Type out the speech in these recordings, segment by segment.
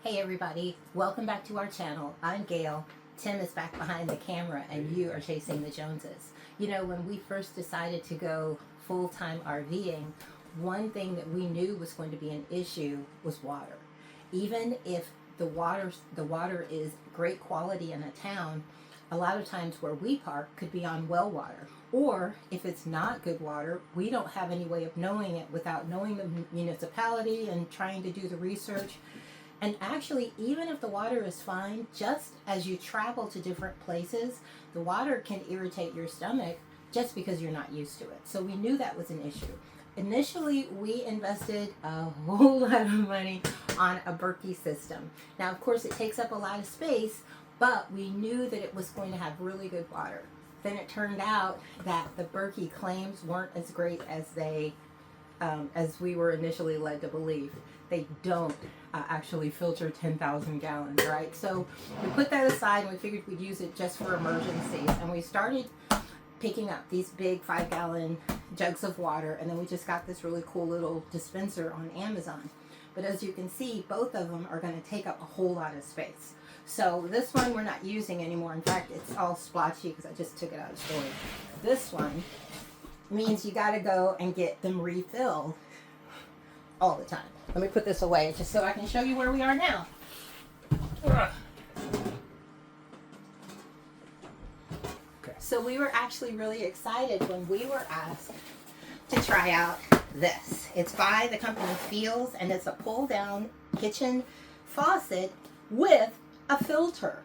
Hey everybody, welcome back to our channel. I'm Gayle. Tim is back behind the camera and you are chasing the Joneses. You know, when we first decided to go full-time RVing, one thing that we knew was going to be an issue was water. Even if the water is great quality in a town, a lot of times where we park could be on well water. Or if it's not good water, we don't have any way of knowing it without knowing the municipality and trying to do the research. And actually, even if the water is fine, just as you travel to different places, the water can irritate your stomach just because you're not used to it. So we knew that was an issue. Initially, we invested a whole lot of money on a Berkey system. Now, of course, it takes up a lot of space, but we knew that it was going to have really good water. Then it turned out that the Berkey claims weren't as great as we were initially led to believe. They don't actually filter 10,000 gallons, right? So we put that aside and we figured we'd use it just for emergencies. And we started picking up these big 5-gallon jugs of water, and then we just got this really cool little dispenser on Amazon. But as you can see, both of them are going to take up a whole lot of space. So this one we're not using anymore. In fact, it's all splotchy because I just took it out of storage. This one means you got to go and get them refilled all the time. Let me put this away just so I can show you where we are now. Okay. So we were actually really excited when we were asked to try out this. It's by the company Feelso, and it's a pull-down kitchen faucet with a filter.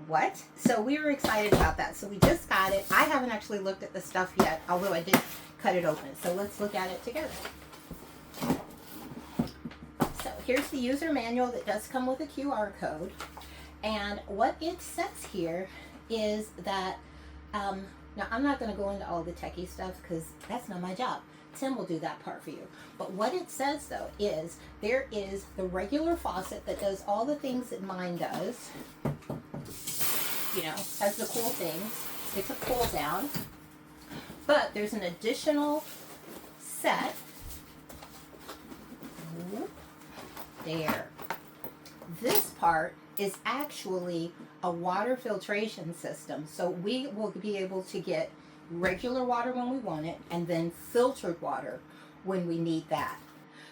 What? So we were excited about that. So we just got it. I haven't actually looked at the stuff yet, although I did cut it open. So let's look at it together. So here's the user manual that does come with a QR code. And what it says here is that, now I'm not going to go into all the techie stuff because that's not my job. Tim will do that part for you. But what it says though is there is the regular faucet that does all the things that mine does. You know, has the cool things. It's a pull down. But there's an additional set. There. This part is actually a water filtration system. So we will be able to get regular water when we want it, and then filtered water when we need that.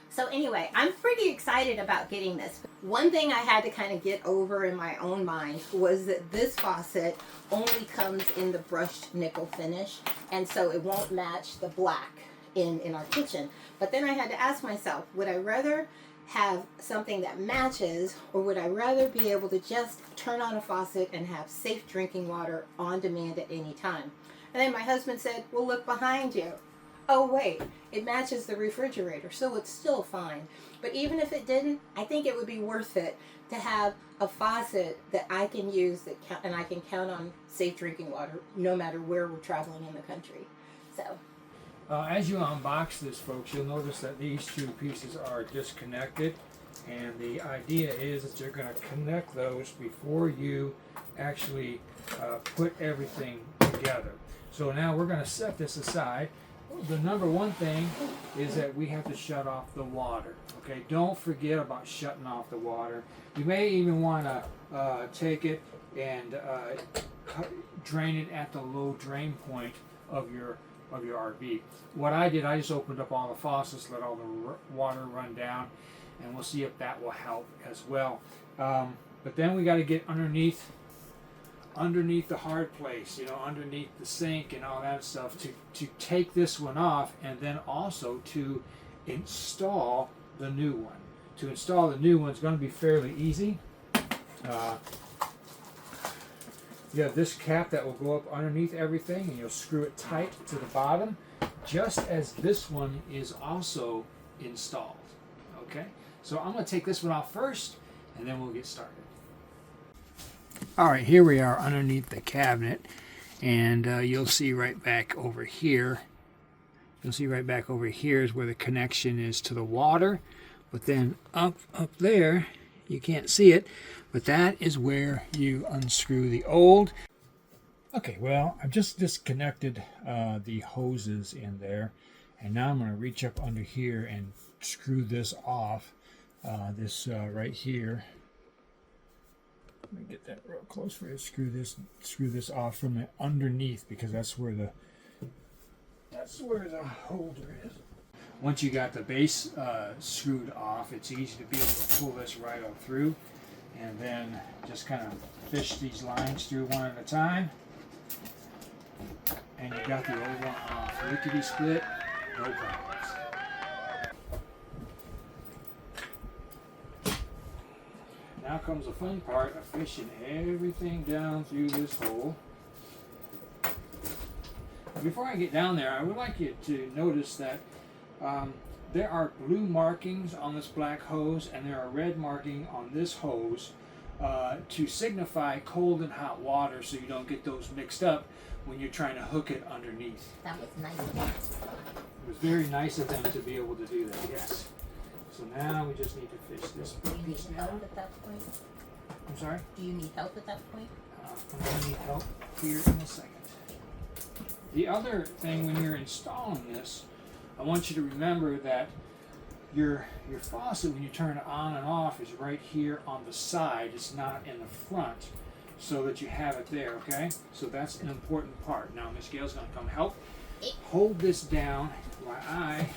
So anyway, I'm pretty excited about getting this. One thing I had to kind of get over in my own mind was that this faucet only comes in the brushed nickel finish, and so it won't match the black in our kitchen. But then I had to ask myself, would I rather have something that matches, or would I rather be able to just turn on a faucet and have safe drinking water on demand at any time? And then my husband said, well, look behind you. Oh, wait, it matches the refrigerator, so it's still fine. But even if it didn't, I think it would be worth it to have a faucet that I can use and I can count on safe drinking water no matter where we're traveling in the country. So. As you unbox this, folks, you'll notice that these two pieces are disconnected. And the idea is that you're going to connect those before you actually put everything together. So now we're going to set this aside. The number one thing is that we have to shut off the water. Okay, don't forget about shutting off the water. You may even want to take it and drain it at the low drain point of your RV. What I did, I just opened up all the faucets, let all the water run down, and we'll see if that will help as well. But then we got to get underneath the hard place, you know, underneath the sink and all that stuff to take this one off, and then also to install the new one. To install the new one is going to be fairly easy. You have this cap that will go up underneath everything, and you'll screw it tight to the bottom, just as this one is also installed. Okay, so I'm going to take this one off first, and then we'll get started. All right, here we are underneath the cabinet, and you'll see right back over here. You'll see right back over here is where the connection is to the water, but then up there, you can't see it, but that is where you unscrew the old. Okay, well, I've just disconnected the hoses in there, and now I'm going to reach up under here and screw this off, this right here. Let me get that real close for you. Screw this off from the underneath, because that's where the holder is. Once you got the base screwed off, it's easy to be able to pull this right up through, and then just kind of fish these lines through one at a time. And you got the old one off. Lickety split, no problems. Now comes the fun part of fishing everything down through this hole. Before I get down there, I would like you to notice that there are blue markings on this black hose, and there are red marking on this hose to signify cold and hot water, so you don't get those mixed up when you're trying to hook it underneath. That was nice of them. It was very nice of them to be able to do that, yes. So now we just need to fish this Do you piece need down. help at that point? I'm sorry? Do you need help at that point? I'm going to need help here in a second. The other thing when you're installing this, I want you to remember that your faucet, when you turn it on and off, is right here on the side. It's not in the front, so that you have it there, okay? So that's an important part. Now Miss Gayle's going to come help hold this down while I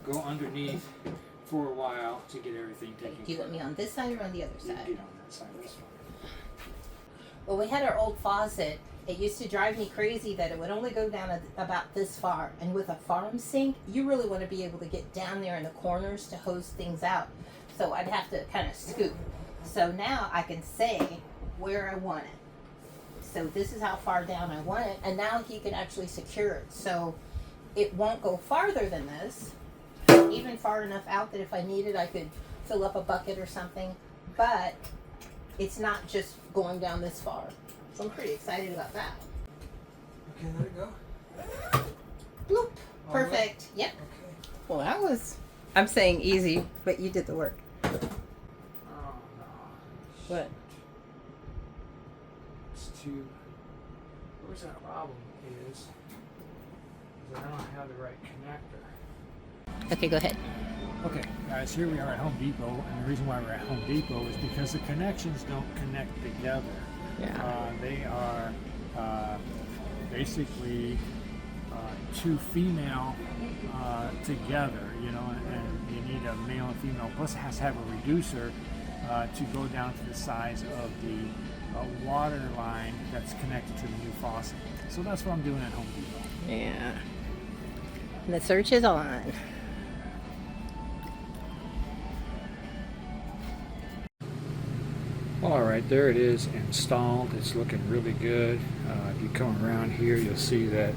go underneath for a while to get everything taken care of. Do you want me on this side or on the other You side? get on that side, that's fine. Well, we had our old faucet. It used to drive me crazy that it would only go down about this far. And with a farm sink, you really want to be able to get down there in the corners to hose things out. So I'd have to kind of scoop. So now I can say where I want it. So this is how far down I want it. And now he can actually secure it. So it won't go farther than this. Even far enough out that if I needed, I could fill up a bucket or something. But it's not just going down this far. So I'm pretty excited about that. Okay, let it go. Bloop. All the way? Perfect. Yep. Okay. Well, that was, I'm saying easy, but you did the work. Oh no. What? It's too. Where's that problem is that I don't have the right connector. Okay, go ahead. Okay, guys, here we are at Home Depot, and the reason why we're at Home Depot is because the connections don't connect together. Yeah. They are basically two female together, you know, and you need a male and female. Plus, it has to have a reducer to go down to the size of the water line that's connected to the new faucet. So that's what I'm doing at Home Depot. Yeah. And the search is on. Well, all right, there it is installed. It's looking really good. If you come around here, you'll see that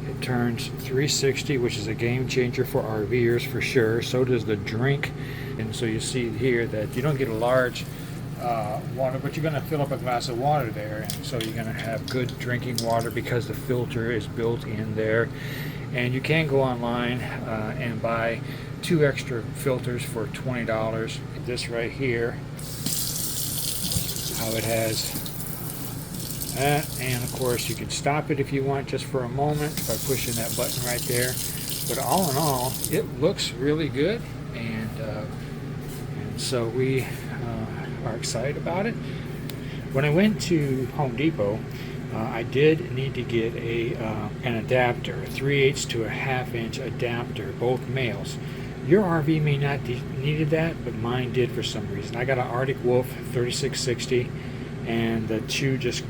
it turns 360, which is a game changer for RVers for sure. So does the drink. And so you see here that you don't get a large water, but you're going to fill up a glass of water there. And so you're going to have good drinking water because the filter is built in there. And you can go online and buy 2 extra filters for $20. This right here, how it has that, and of course you can stop it if you want just for a moment by pushing that button right there. But all in all, it looks really good, and so we are excited about it. When I went to Home Depot, I did need to get an adapter, a 3/8 to a 1/2 inch adapter, both males. Your RV may not needed that, but mine did for some reason. I got an Arctic Wolf 3660, and the two just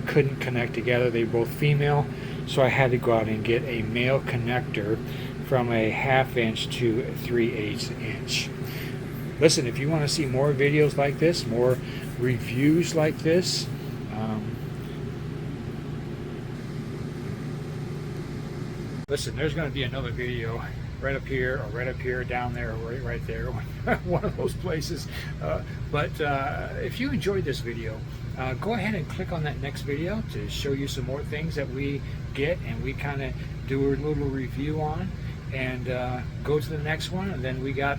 couldn't connect together. They were both female, so I had to go out and get a male connector from a 1/2 inch to a 3/8 inch. Listen, if you want to see more videos like this, more reviews like this, listen, there's going to be another video right up here, or right up here, down there, or right there, one of those places. But if you enjoyed this video, go ahead and click on that next video to show you some more things that we get and we kind of do a little review on, and go to the next one. And then we got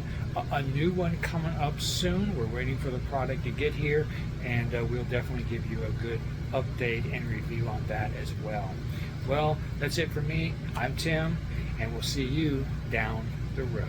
a new one coming up soon. We're waiting for the product to get here, and we'll definitely give you a good update and review on that as well. Well, that's it for me. I'm Tim, and we'll see you down the road.